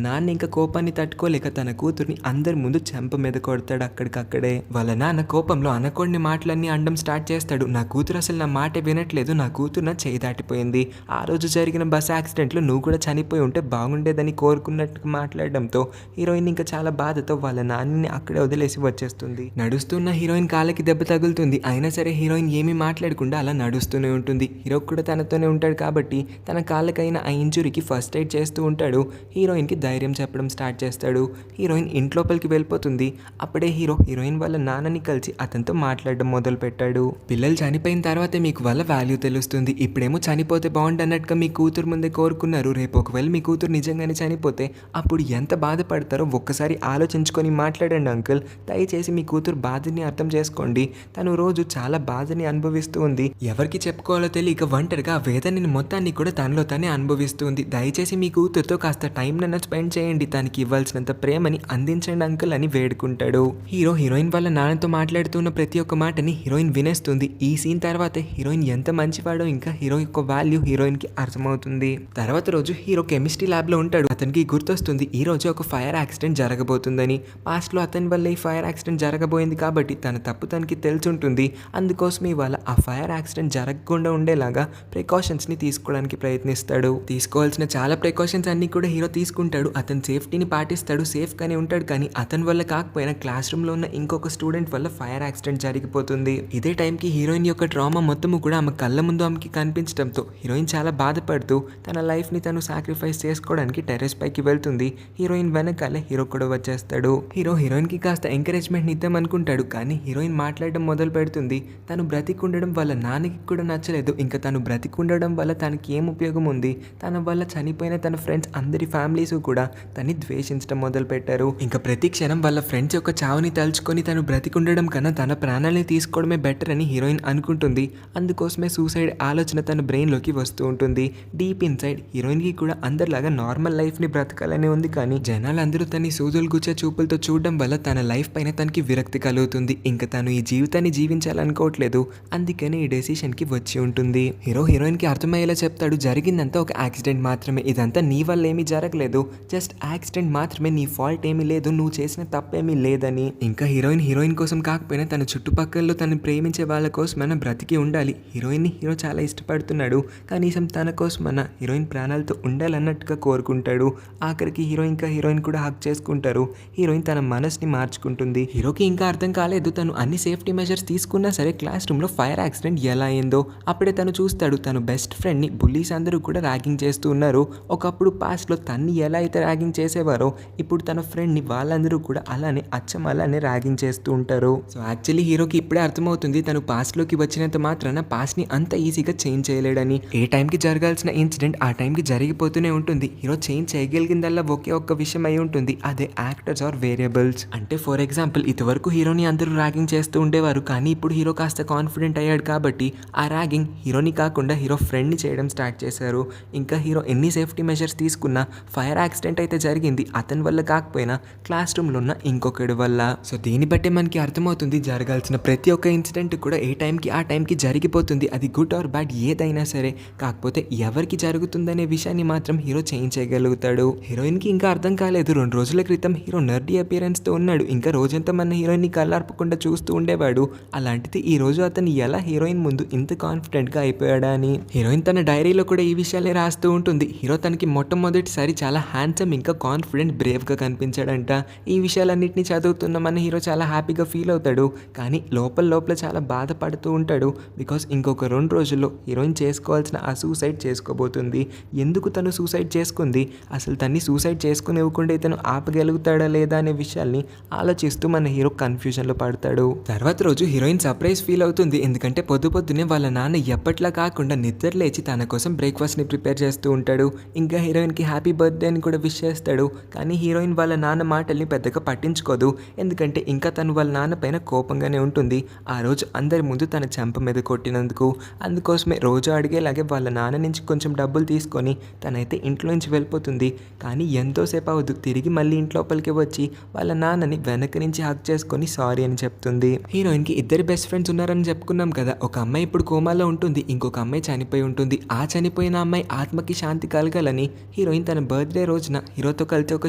నాన్న ఇంకా కోపాన్ని తట్టుకోలేక తన కూతుర్ని అందరి ముందు చెంప మీద కొడతాడు అక్కడికక్కడే. వాళ్ళ నాన్న కోపంలో అనకూడని మాటలన్నీ అనడం స్టార్ట్ చేస్తాడు. నా కూతురు అసలు నా మాటే వినట్లేదు, నా కూతురు నా చేయి దాటిపోయింది, ఆ రోజు జరిగిన బస్ యాక్సిడెంట్లో నువ్వు కూడా చనిపోయి ఉంటే బాగుండేదని కోరుకున్నట్టు మాట్లాడడంతో హీరోయిన్ ఇంకా చాలా బాధతో వాళ్ళ నాన్నని అక్కడే వదిలేసి వచ్చేస్తుంది. నడుస్తున్న హీరోయిన్ కాళ్ళకి దెబ్బ తగులుతుంది. అయినా సరే హీరోయిన్ ఏమీ మాట్లాడకుండా అలా నడుస్తూనే ఉంటుంది. హీరో కూడా తనతోనే ఉంటాడు కాబట్టి తన కాళ్ళకైన ఆ ఇంజురీకి ఫస్ట్ ఎయిడ్ చేస్తూ ఉంటాడు. హీరోయిన్కి ధైర్యం చెప్పడం స్టార్ట్ చేస్తాడు. హీరోయిన్ ఇంట్లోపలికి వెళ్ళిపోతుంది. అప్పుడే హీరోయిన్ వాళ్ళ నాన్నని కలిసి అతనితో మాట్లాడడం మొదలు పెట్టాడు. పిల్లలు చనిపోయిన తర్వాతే మీకు వాళ్ళ వాల్యూ తెలుస్తుంది, ఇప్పుడేమో చనిపోతే బాగుండన్నట్టుగా మీ కూతురు ముందే కోరుకున్నారు, రేపు ఒకవేళ మీ కూతురు నిజంగానే చనిపోతే అప్పుడు ఎంత బాధపడతారో ఒక్కసారి ఆలోచించుకొని మాట్లాడండి అంకుల్, దయచేసి మీ కూతురు బాధని అర్థం చేసుకోండి, తను రోజు చాలా బాధని అనుభవిస్తూ ఉంది, ఎవరికి చెప్పుకోవాలో తెలియక ఒంటరిగా ఆ వేదనని మొత్తాన్ని కూడా తనలో తనే అనుభవిస్తుంది, దయచేసి మీ కూతురుతో కాస్త టైం నన్ను స్పెండ్ చేయండి, తనకి ఇవ్వాల్సినంత ప్రేమని అందించండి అంకుల్ అని వేడుకుంటాడు. హీరోయిన్ వాళ్ళ నాన్నతో మాట్లాడుతున్న ప్రతి ఒక్క మాటని హీరోయిన్ వినేస్తుంది. ఈ సీన్ తర్వాతే హీరోయిన్ ఎంత మంచివాడో ఇంకా హీరో యొక్క వాల్యూ హీరోయిన్కి అర్థమవుతుంది. తర్వాత రోజు హీరో కెమిస్ట్రీ ల్యాబ్లో ఉంటాడు. అతనికి గుర్తొస్తుంది ఈ రోజు ఒక ఫైర్ యాక్సిడెంట్ జరగబోతుందని. పాస్ట్లో అతని వల్ల ఈ ఫైర్ యాక్సిడెంట్ జరగబోయింది కాబట్టి తన తప్పు తనకి తెలుసుంటుంది. అందుకోసం ఇవాళ ఆ ఫైర్ యాక్సిడెంట్ జరగకుండా ఉండేలాగా ప్రికాషన్స్ని తీసుకోవడానికి ప్రయత్నిస్తాడు. తీసుకోవాల్సిన చాలా ప్రికాషన్స్ అన్ని కూడా హీరో తీసుకుంటాడు. అతని సేఫ్టీని పాటిస్తాడు. సేఫ్ పక్కనే ఉంటాడు. కానీ అతని వల్ల కాకపోయినా క్లాస్ రూమ్ లో ఉన్న ఇంకొక స్టూడెంట్ వల్ల ఫైర్ యాక్సిడెంట్ జరిగిపోతుంది. ఇదే టైంకి హీరోయిన్ యొక్క డ్రామా మొత్తము కూడా ఆమె కళ్ళ ముందు ఆమెకి కనిపించడంతో హీరోయిన్ చాలా బాధపడుతూ తన లైఫ్ ని తను సాక్రిఫైస్ చేసుకోవడానికి టెర్రస్ పైకి వెళ్తుంది. హీరోయిన్ వెనకాలే హీరో కూడా వచ్చేస్తాడు. హీరోయిన్ కి కాస్త ఎంకరేజ్మెంట్ ఇద్దాం అనుకుంటాడు. కానీ హీరోయిన్ మాట్లాడడం మొదలు పెడుతుంది. తను బ్రతికుండడం వల్ల నాన్నకి కూడా నచ్చలేదు. ఇంకా తను బ్రతికుండడం వల్ల తనకి ఏం ఉపయోగం ఉంది, తన వల్ల చనిపోయిన తన ఫ్రెండ్స్ అందరి ఫ్యామిలీస్ కూడా తన్ని ద్వేషించడం మొదలు పెట్టారు. ఇంకా ప్రతి క్షణం వాళ్ళ ఫ్రెండ్స్ యొక్క చావుని తలుచుకొని తను బ్రతికుండడం కన్నా తన ప్రాణాలని తీసుకోవడమే బెటర్ అని హీరోయిన్ అనుకుంటుంది. అందుకోసమే సూసైడ్ ఆలోచన తన బ్రెయిన్ లోకి వస్తూ ఉంటుంది. డీప్ ఇన్సైడ్ హీరోయిన్ కి కూడా అందరిలాగా నార్మల్ లైఫ్ ని బ్రతకాలనే ఉంది. కానీ జనాలందరూ తన సూదులు గుచ్చే చూపులతో చూడడం వల్ల తన లైఫ్ పైన తనకి విరక్తి కలుగుతుంది. ఇంకా తను ఈ జీవితాన్ని జీవించాలనుకోవట్లేదు. అందుకని ఈ డెసిషన్ కి వచ్చి ఉంటుంది. హీరోయిన్ కి అర్థమయ్యేలా చెప్తాడు, జరిగిందంతా ఒక యాక్సిడెంట్ మాత్రమే, ఇదంతా నీ వల్ల ఏమీ జరగలేదు, జస్ట్ యాక్సిడెంట్ మాత్రమే, నీ ఫాల్ట్ ఏమీ లేదు, నువ్వు చేసిన తప్పేమీ లేదని. ఇంకా హీరోయిన్ కోసం కాకపోయినా తన చుట్టుపక్కల తను ప్రేమించే వాళ్ళ కోసమైనా బ్రతికి ఉండాలి. హీరోయిన్ ని హీరో చాలా ఇష్టపడుతున్నాడు. కనీసం తన కోసమైనా హీరోయిన్ ప్రాణాలతో ఉండాలన్నట్టుగా కోరుకుంటాడు. ఆఖరికి హీరోయిన్ కూడా హక్ చేసుకుంటారు. హీరోయిన్ తన మనసుని మార్చుకుంటుంది. హీరోకి ఇంకా అర్థం కాలేదు, తను అన్ని సేఫ్టీ మెజర్స్ తీసుకున్నా సరే క్లాస్ రూమ్ లో ఫైర్ యాక్సిడెంట్ ఎలా అయిందో. అప్పుడే తను చూస్తాడు, తను బెస్ట్ ఫ్రెండ్ ని బుల్లీస్ అందరూ కూడా ర్యాగింగ్ చేస్తూ ఉన్నారు. ఒకప్పుడు పాస్ట్ లో తన్ని ఎలా అయితే ర్యాగింగ్ చేసేవారో ఇప్పుడు తన ఫ్రెండ్ ని వాళ్ళందరూ కూడా అలానే ర్యాగింగ్ చేస్తూ ఉంటారు. సో యాక్చువల్లీ హీరోకి ఇప్పుడే అర్థమవుతుంది, తను పాస్ట్ లోకి వచ్చినంత మాత్రాన పాస్ట్ ని అంత ఈజీగా చేంజ్ చేయలేడని. ఏ టైంకి జరగాల్సిన ఇన్సిడెంట్ ఆ టైంకి జరిగిపోతూనే ఉంటుంది. హీరో చేంజ్ చేయగలిగిందల్లా ఒకే ఒక్క విషయం అయి ఉంటుంది, అదే యాక్టర్స్ ఆర్ వేరియబుల్స్. అంటే ఫర్ ఎగ్జాంపుల్, ఇదివరకు హీరోని అందరూ ర్యాగింగ్ చేస్తూ ఉండేవారు. కానీ ఇప్పుడు హీరో కాస్త కాన్ఫిడెంట్ అయ్యాడు కాబట్టి ఆ ర్యాగింగ్ హీరోని కాకుండా హీరో ఫ్రెండ్ ని చేయడం స్టార్ట్ చేశారు. ఇంకా హీరో ఎన్ని సేఫ్టీ మెజర్స్ తీసుకున్నా ఫైర్ యాక్సిడెంట్ అయితే జరిగింది అతని వల్ల కాకపోయినా క్లాస్ రూమ్ లో ఉన్న ఇంకొకటి వల్ల. సో దీన్ని బట్టి మనకి అర్థమవుతుంది, జరగాల్సిన ప్రతి ఒక్క ఇన్సిడెంట్ కూడా ఏ టైంకి ఆ టైంకి జరిగిపోతుంది. అది గుడ్ ఆర్ బ్యాడ్ ఏదైనా సరే. కాకపోతే ఎవరికి జరుగుతుందనే విషయాన్ని మాత్రం హీరో చేంజ్ చేయగలుగుతాడు. హీరోయిన్ కి ఇంకా అర్థం కాలేదు. 2 రోజుల క్రితం హీరో నర్డీ అపియరెన్స్ తో ఉన్నాడు. ఇంకా రోజంతా మన హీరోయిన్ ని కళ్ళార్పకుండా చూస్తూ ఉండేవాడు. అలాంటిది ఈ రోజు అతను ఎలా హీరోయిన్ ముందు ఇంత కాన్ఫిడెంట్ గా అయిపోయాడా అని. హీరోయిన్ తన డైరీలో కూడా ఈ విషయాలే రాస్తూ ఉంటుంది. హీరో తనకి మొట్టమొదటిసారి చాలా హ్యాండ్సమ్ ఇంకా కాన్ఫిడెంట్ బ్రేవ్ గా కనిపించాడంట. ఈ విషయాలన్నింటినీ చదువుతున్న మన హీరో చాలా హ్యాపీగా ఫీల్ అవుతాడు. కానీ లోపల చాలా బాధపడుతూ ఉంటాడు. బికాస్ ఇంకొక 2 రోజుల్లో హీరోయిన్ చేసుకోవాల్సిన ఆ సూసైడ్ చేసుకోబోతుంది. ఎందుకు తను సూసైడ్ చేసుకుంది, అసలు తన్ని సూసైడ్ చేసుకుని ఇవ్వకుండా ఇతను ఆపగలుగుతాడా లేదా అనే విషయాల్ని ఆలోచిస్తూ మన హీరో కన్ఫ్యూజన్ లో పడతాడు. తర్వాత రోజు హీరోయిన్ సర్ప్రైజ్ ఫీల్ అవుతుంది. ఎందుకంటే పొద్దున్నే వాళ్ళ నాన్న ఎప్పట్లా కాకుండా నిద్ర లేచి తన కోసం బ్రేక్ఫాస్ట్ ని ప్రిపేర్ చేస్తూ ఉంటాడు. ఇంకా హీరోయిన్ కి హ్యాపీ బర్త్డే అని కూడా విష్ చేస్తాడు. కానీ హీరోయిన్ వాళ్ళ నాన్న మాటల్ని పెద్దగా పట్టించుకోదు. ఎందుకంటే ఇంకా తను వాళ్ళ నాన్న పైన కోపంగానే ఉంటుంది. ఆ రోజు అందరి ముందు తన చెంప మీద కొట్టినందుకు. అందుకోసమే రోజు అడిగేలాగే వాళ్ళ నాన్న నుంచి కొంచెం డబ్బులు తీసుకొని తనైతే ఇంట్లో నుంచి వెళ్ళిపోతుంది. కానీ ఎంతోసేపు అవ్వదు, తిరిగి మళ్ళీ ఇంట్లోపలికి వచ్చి వాళ్ళ నాన్నని వెనక నుంచి హక్ చేసుకొని సారీ అని చెప్తుంది. హీరోయిన్ కి 2 బెస్ట్ ఫ్రెండ్స్ ఉన్నారని చెప్పుకున్నాం కదా. ఒక అమ్మాయి ఇప్పుడు కోమాలో ఉంటుంది, ఇంకొక అమ్మాయి చనిపోయి ఉంటుంది. ఆ చనిపోయిన అమ్మాయి ఆత్మకి శాంతి కలగాలని హీరోయిన్ తన బర్త్డే రోజున హీరోతో కలిసి ఒక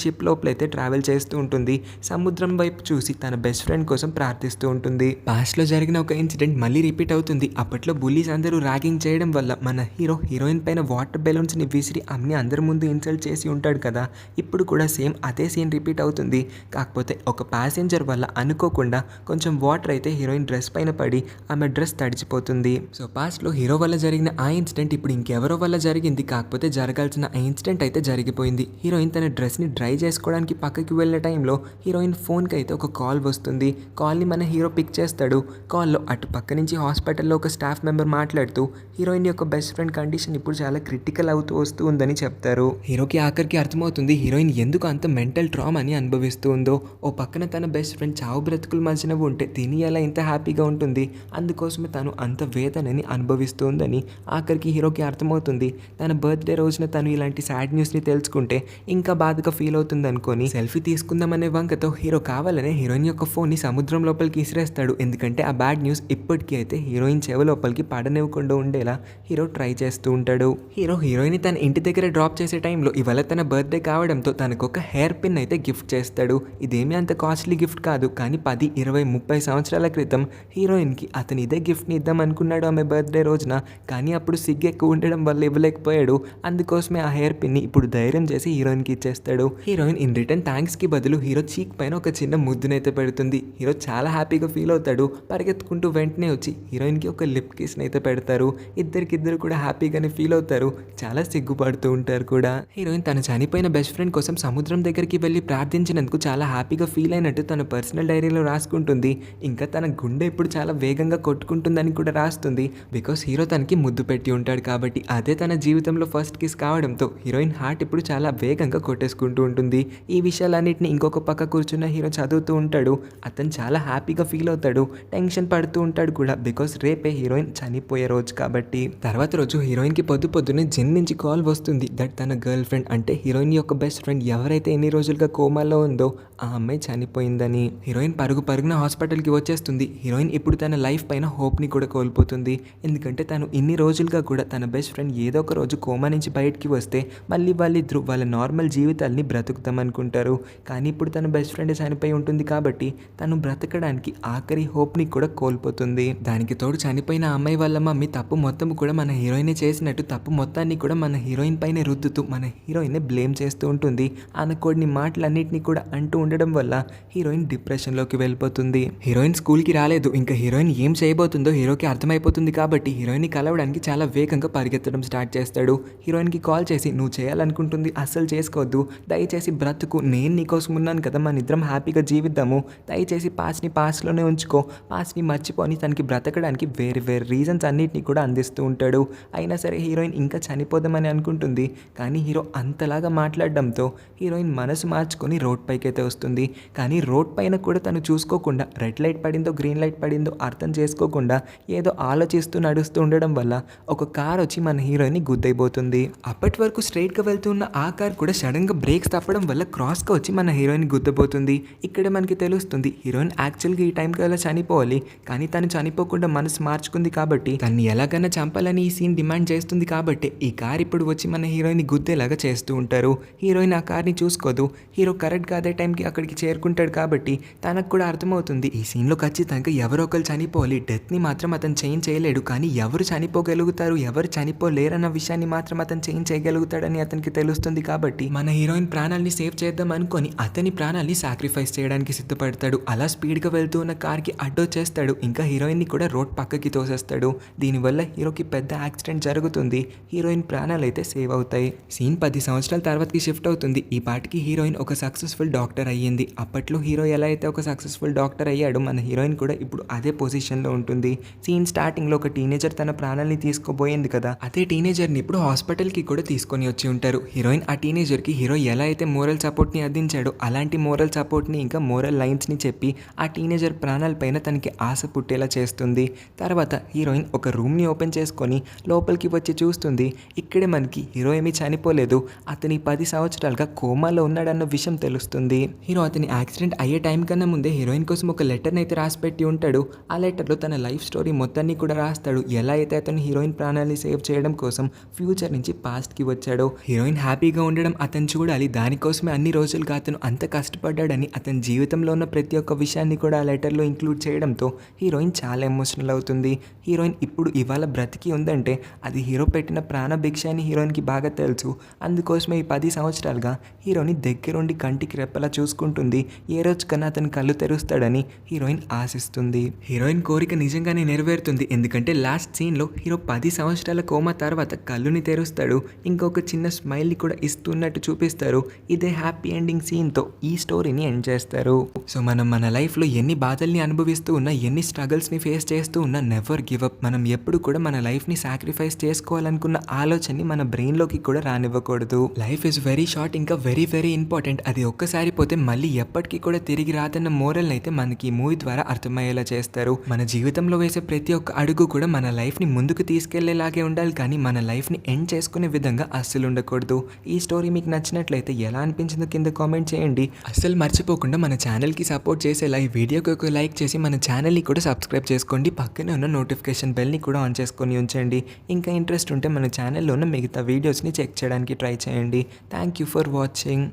షిప్ లోపలైతే ట్రావెల్ చేస్తూ ఉంటుంది. సముద్రం వైపు చూసి తన బెస్ట్ ఫ్రెండ్ కోసం ప్రార్థిస్తూ ఉంటుంది. పాస్ట్ లో జరిగిన ఒక ఇన్సిడెంట్ మళ్ళీ రిపీట్ అవుతుంది. అప్పట్లో బుల్లీస్ అందరూ ర్యాగింగ్ చేయడం వల్ల మన హీరోయిన్ పైన వాటర్ బెలూన్స్ ని విసిరి అమ్ని అందరి ముందు ఇన్సల్ట్ చేసి ఉంటాడు కదా. ఇప్పుడు కూడా సేమ్ అదే సీన్ రిపీట్ అవుతుంది. కాకపోతే ఒక ప్యాసింజర్ వల్ల అనుకోకుండా కొంచెం వాటర్ అయితే హీరోయిన్ డ్రెస్ పైన పడి ఆమె డ్రెస్ తడిచిపోతుంది. సో పాస్ట్ లో హీరో వల్ల జరిగిన ఆ ఇన్సిడెంట్ ఇప్పుడు ఇంకెవరో వల్ల జరిగింది. కాకపోతే జరగాల్సిన ఆ ఇన్సిడెంట్ అయితే జరిగిపోయింది. హీరోయిన్ తన డ్రెస్ ని డ్రై చేసుకోవడానికి పక్కకి వెళ్ళే టైంలో హీరోయిన్ ఫోన్ కి అయితే ఒక కాల్ వస్తుంది. కాల్ ని మన హీరో పిక్ చేస్తాడు. కాల్లో అటు పక్క నుంచి హాస్పిటల్లో ఒక స్టాఫ్ మెంబర్ మాట్లాడుతూ హీరోయిన్ యొక్క బెస్ట్ ఫ్రెండ్ కండిషన్ ఇప్పుడు చాలా క్రిటికల్ అవుతూ వస్తూ ఉందని చెప్తారు. హీరోకి ఆఖరికి అర్థమవుతుంది హీరోయిన్ ఎందుకు అంత మెంటల్ ట్రామాని అనుభవిస్తూ ఉందో. ఓ పక్కన తన బెస్ట్ ఫ్రెండ్ చావు బ్రతుకుల మధ్యన ఉంటే తిని ఎలా ఇంత హ్యాపీగా ఉంటుంది, అందుకోసమే తను అంత వేదనని అనుభవిస్తుందని ఆఖరికి హీరోకి అర్థమవుతుంది. తన బర్త్డే రోజున తను ఇలాంటి సాడ్ న్యూస్ ని తెలుసుకుంటే ఇంకా బాధగా ఫీల్ అవుతుంది అనుకొని సెల్ఫీ తీసుకుందామనే వంకతో హీరో కావాలనే హీరోయిన్ యొక్క ఫోన్ ని సముద్రం లోపలికి ఇసిరేస్తాడు. ఎందుకంటే ఆ బ్యాడ్ న్యూస్ ఇప్పటికీ అయితే హీరోయిన్ చెవి లోపలికి పడనివ్వకుండా ఉండేలా హీరో ట్రై చేస్తూ ఉంటాడు. హీరోయిన్ తన ఇంటి దగ్గర డ్రాప్ చేసే టైంలో ఇవాళ తన బర్త్డే కావడంతో తనకు ఒక హెయిర్ పిన్ అయితే గిఫ్ట్ చేస్తాడు. ఇదేమీ అంత కాస్ట్లీ గిఫ్ట్ కాదు. కానీ 10, 20, 30 సంవత్సరాల క్రితం హీరోయిన్ కి అతను ఇదే గిఫ్ట్ ని ఇద్దాం అనుకున్నాడు ఆమె బర్త్డే రోజున. కానీ అప్పుడు సిగ్గు ఎక్కువ ఉండడం వల్ల ఇవ్వలేకపోయాడు. అందుకోసమే ఆ హెయిర్ పిన్ ని ఇప్పుడు ధైర్యం చేసి హీరోయిన్ కి ఇచ్చేస్తాడు. హీరోయిన్ ఇన్ రిటర్న్ హీరోయిన్ థ్యాంక్స్కి బదులు హీరో చీక్ పైన ఒక చిన్న ముద్దునైతే పెడుతుంది. హీరో చాలా హ్యాపీగా ఫీల్ అవుతాడు. పరిగెత్తుకుంటూ వెంటనే వచ్చి హీరోయిన్కి ఒక లిప్ కిస్ని అయితే పెడతారు. ఇద్దరికిద్దరు కూడా హ్యాపీగానే ఫీల్ అవుతారు. చాలా సిగ్గుపడుతూ ఉంటారు కూడా. హీరోయిన్ తన చనిపోయిన బెస్ట్ ఫ్రెండ్ కోసం సముద్రం దగ్గరికి వెళ్ళి ప్రార్థించినందుకు చాలా హ్యాపీగా ఫీల్ అయినట్టు తన పర్సనల్ డైరీలో రాసుకుంటుంది. ఇంకా తన గుండె ఇప్పుడు చాలా వేగంగా కొట్టుకుంటుందని కూడా రాస్తుంది. బికాస్ హీరో తనకి ముద్దు పెట్టి ఉంటాడు కాబట్టి. అదే తన జీవితంలో ఫస్ట్ కిస్ కావడంతో హీరోయిన్ హార్ట్ ఇప్పుడు చాలా వేగంగా కొట్టేసుకుంటూ ఉంటుంది. ఈ విషయాలన్నింటినీ ఇంకొక పక్క కూర్చున్న హీరో చదువుతూ ఉంటాడు. అతను చాలా హ్యాపీగా ఫీల్ అవుతాడు. టెన్షన్ పడుతూ ఉంటాడు కూడా. బికాస్ రేపే హీరోయిన్ చనిపోయే రోజు కాబట్టి. తర్వాత రోజు హీరోయిన్కి పొద్దున్నే జిన్ నుంచి కాల్ వస్తుంది. దట్ తన గర్ల్ ఫ్రెండ్ అంటే హీరోయిన్ యొక్క బెస్ట్ ఫ్రెండ్ ఎవరైతే ఎన్ని రోజులుగా కోమాలో ఉందో ఆ అమ్మాయి చనిపోయిందని. హీరోయిన్ పరుగున హాస్పిటల్కి వచ్చేస్తుంది. హీరోయిన్ ఇప్పుడు తన లైఫ్ పైన హోప్ని కూడా కోల్పోతుంది. ఎందుకంటే తను ఇన్ని రోజులుగా కూడా తన బెస్ట్ ఫ్రెండ్ ఏదో ఒక రోజు కోమా నుంచి బయటికి వస్తే మళ్ళీ వాళ్ళిద్దరూ వాళ్ళ నార్మల్ జీవితాల్ని బ్రతుకుతామనుకుంటారు. కానీ ఇప్పుడు తన బెస్ట్ ఫ్రెండ్ చనిపోయి ఉంటుంది కాబట్టి తను బ్రతకడానికి ఆఖరి హోప్ని కూడా కోల్పోతుంది. దానికి తోడు చనిపోయిన అమ్మాయి వాళ్ళ మమ్మీ తప్పు మొత్తం కూడా మన హీరోయిన్ చేసినట్టు తప్పు మొత్తాన్ని కూడా మన హీరోయిన్ పైన రుద్దుతూ మన హీరోయిన్ బ్లేమ్ చేస్తూ ఉంటుంది. అనకూడని మాటలన్నింటినీ కూడా అంటూ ఉండడం వల్ల హీరోయిన్ డిప్రెషన్లోకి వెళ్ళిపోతుంది. హీరోయిన్ స్కూల్కి రాలేదు. ఇంకా హీరోయిన్ ఏం చేయబోతుందో హీరోకి అర్థమైపోతుంది కాబట్టి హీరోయిన్ని కలవడానికి చాలా వేగంగా పరిగెత్తడం స్టార్ట్ చేస్తాడు. హీరోయిన్కి కాల్ చేసి నువ్వు చేయాలనుకుంటుంది అస్సలు చేసుకోవద్దు, దయచేసి బ్రతుకు, నేను నీకోసం ఉన్నాను కదా, మన ఇద్దరం హ్యాపీగా జీవిద్దాము, దయచేసి పాస్ట్ని పాస్ట్లోనే ఉంచుకో, పాస్ట్ని మర్చిపోని తనకి బ్రతకడానికి వేరే రీజన్స్ అన్నిటినీ కూడా అందిస్తూ ఉంటాడు. అయినా సరే హీరోయిన్ ఇంకా చనిపోదామని అనుకుంటుంది. కానీ హీరో అంతలాగా మాట్లాడడంతో హీరోయిన్ మనసు మార్చుకొని రోడ్ పైకి అయితే వస్తుంది. కానీ రోడ్ పైన కూడా తను చూసుకోకుండా రెడ్ లైట్ పడిందో గ్రీన్ లైట్ పడిందో అర్థం చేసుకోకుండా ఏదో ఆలోచిస్తూ నడుస్తూ ఉండడం వల్ల ఒక కార్ వచ్చి మన హీరోయిన్ని గుద్దైపోతుంది. అప్పటి వరకు స్ట్రైట్గా వెళ్తున్న ఆ కార్ కూడా సడన్గా బ్రేక్స్ తప్పడం వల్ల క్రాస్గా వచ్చి మన హీరోయిన్ గుద్దబోతుంది. ఇక్కడే మనకి తెలుస్తుంది హీరోయిన్ యాక్చువల్గా ఈ టైంకి అలా చనిపోవాలి. కానీ తను చనిపోకుండా మనసు మార్చుకుంది కాబట్టి తన్ని ఎలాగైనా చంపాలని ఈ సీన్ డిమాండ్ చేస్తుంది కాబట్టి ఈ కార్ ఇప్పుడు వచ్చి మన హీరోయిన్ గుద్దేలాగా చేస్తూ ఉంటారు. హీరోయిన్ ఆ కార్ని చూసుకోదు. హీరో కరెక్ట్గా అదే టైంకి అక్కడికి చేరుకుంటాడు కాబట్టి తనకు కూడా అర్థమవుతుంది ఈ సీన్లో ఖచ్చితంగా ఎవరో ఒకరు చనిపోవాలి. డెత్ని మాత్రం అతను చేంజ్ చేయలేడు. కానీ ఎవరు చనిపోగలుగుతారు, ఎవరు చనిపోలేరన్న విషయాన్ని మాత్రం అతను చేంజ్ చేయగలుగుతాడని అతనికి తెలుస్తుంది. కాబట్టి మన హీరోయిన్ ప్రాణాలని సేవ్ చేద్దాం అనుకొని అతని ప్రాణాలని సాక్రిఫైస్ చేయడానికి సిద్ధపడతాడు. అలా స్పీడ్గా వెళ్తూ ఉన్న కార్కి అడ్డొచ్చేస్తాడు. ఇంకా హీరోయిన్ని కూడా రోడ్ పక్కకి తోసేస్తాడు. దీనివల్ల హీరోకి పెద్ద యాక్సిడెంట్ జరుగుతుంది. హీరోయిన్ ప్రాణాలు అయితే సేవ్ అవుతాయి. సీన్ 10 సంవత్సరాల తర్వాతకి షిఫ్ట్ అవుతుంది. ఈ పాటికి హీరోయిన్ ఒక సక్సెస్ఫుల్ డాక్టర్ అయ్యింది. అప్పట్లో హీరో ఎలా అయితే ఒక సక్సెస్ఫుల్ డాక్టర్ అయ్యాడో మన హీరోయిన్ కూడా ఇప్పుడు అదే పొజిషన్లో ఉంటుంది. సీన్ స్టార్టింగ్లో ఒక టీనేజర్ తన ప్రాణాలని తీసుకోబోయింది కదా, అదే టీనేజర్ని ఇప్పుడు హాస్పిటల్కి కూడా తీసుకొని వచ్చి ఉంటారు. హీరోయిన్ ఆ టీనేజర్కి హీరో ఎలా అయితే మోరల్ సపోర్ట్ని అందించాడో అలాంటి మోరల్ సపోర్ట్ని ఇంకా మోరల్ లైన్స్ని చెప్పి ఆ టీనేజర్ ప్రాణాలపైన తనకి ఆశ పుట్టేలా చేస్తుంది. తర్వాత హీరోయిన్ ఒక రూమ్ని ఓపెన్ చేసుకొని లోపలికి వచ్చి చూస్తుంది. ఇక్కడే మనకి హీరో ఏమీ చనిపోలేదు, అతని 10 సంవత్సరాలుగా కోమాలో ఉన్నాడన్న విషయం తెలుస్తుంది. హీరో అతని యాక్సిడెంట్ అయ్యే టైం కన్నా ముందే హీరోయిన్ కోసం ఒక లెటర్ని అయితే రాసి పెట్టి ఉంటాడు. ఆ లెటర్లో తన లైఫ్ స్టోరీ మొత్తాన్ని కూడా రాస్తాడు. ఎలా అయితే అతను హీరోయిన్ ప్రాణాలని సేవ్ చేయడం కోసం ఫ్యూచర్ నుంచి పాస్ట్కి వచ్చాడో, హీరోయిన్ హ్యాపీగా ఉండడం అతను చూడాలి, దానికోసమే అన్ని రోజులుగా అతను అంత కష్టపడ్డాడని అతని జీవితంలో ఉన్న ప్రతి ఒక్క విషయాన్ని కూడా ఆ లెటర్లో ఇంక్లూడ్ చేయడంతో హీరోయిన్ చాలా ఎమోషనల్ అవుతుంది. హీరోయిన్ ఇప్పుడు ఇవాళ బ్రతికి ఉందంటే అది హీరో పెట్టిన ప్రాణభిక్ష అని హీరోయిన్కి బాగా తెలుసు. అందుకోసమే ఈ 10 సంవత్సరాలుగా హీరోని దగ్గరుండి కంటికి రెప్పలా చూసుకుంటుంది. ఏ రోజు కన్నా అతను కళ్ళు తెరుస్తాడని హీరోయిన్ ఆశిస్తుంది. హీరోయిన్ కోరిక నిజంగానే నెరవేరుతుంది. ఎందుకంటే లాస్ట్ సీన్లో హీరో 10 సంవత్సరాల కోమా తర్వాత కళ్ళుని తెరుస్తాడు. ఇంకొక చిన్న స్మైల్ని కూడా ఇస్తున్నట్టు చూపిస్తారు. ఇదే హ్యాపీ ఎండింగ్ సీన్తో ఈ స్టోరీని ఎండ్ చేస్తారు. సో మనం మన లైఫ్లో ఎన్ని బాధల్ని అనుభవిస్తూ ఉన్నా, ఎన్ని స్ట్రగల్స్ని ఫేస్ చేస్తూ ఉన్నా నెవర్ గివ్ అప్. మనం ఎప్పుడు కూడా మన లైఫ్ని సాక్రిఫైస్ చేసుకోవాలనుకున్న ఆలోచనని మన బ్రెయిన్లోకి కూడా రానివ్వకూడదు. లైఫ్ ఇస్ వెరీ షార్ట్, ఇంకా వెరీ వెరీ ఇంపార్టెంట్. అది ఒక్కసారి పోతే మళ్ళీ ఎప్పటికీ కూడా తిరిగి రాదన్న మోరల్ని అయితే మనకి ఈ మూవీ ద్వారా అర్థమయ్యేలా చేస్తారు. మన జీవితంలో వేసే ప్రతి ఒక్క అడుగు కూడా మన లైఫ్ని ముందుకు తీసుకెళ్లేలాగే ఉండాలి. కానీ మన లైఫ్ని ఎండ్ చేసుకునే విధంగా అస్సలు ఉండకూడదు. ఈ స్టోరీ మీకు నచ్చినట్లయితే ఎలా అనిపించిందో కింద కామెంట్ చేయండి. అస్సలు మర్చిపోకుండా మన ఛానల్కి సపోర్ట్ చేసేలా ఈ వీడియోకి ఒక లైక్ చేసి మన ఛానల్ని కూడా సబ్స్క్రైబ్ చేసుకోండి. పక్కనే ఉన్న నోటిఫికేషన్ బెల్ని కూడా ఆన్ చేసుకొని ఉంచండి. ఇంకా ఇంట్రెస్ట్ ఉంటే మన ఛానల్లో ఉన్న మిగతా వీడియోస్ని చెక్ చేయడానికి ట్రై చేయండి. Thank you for watching.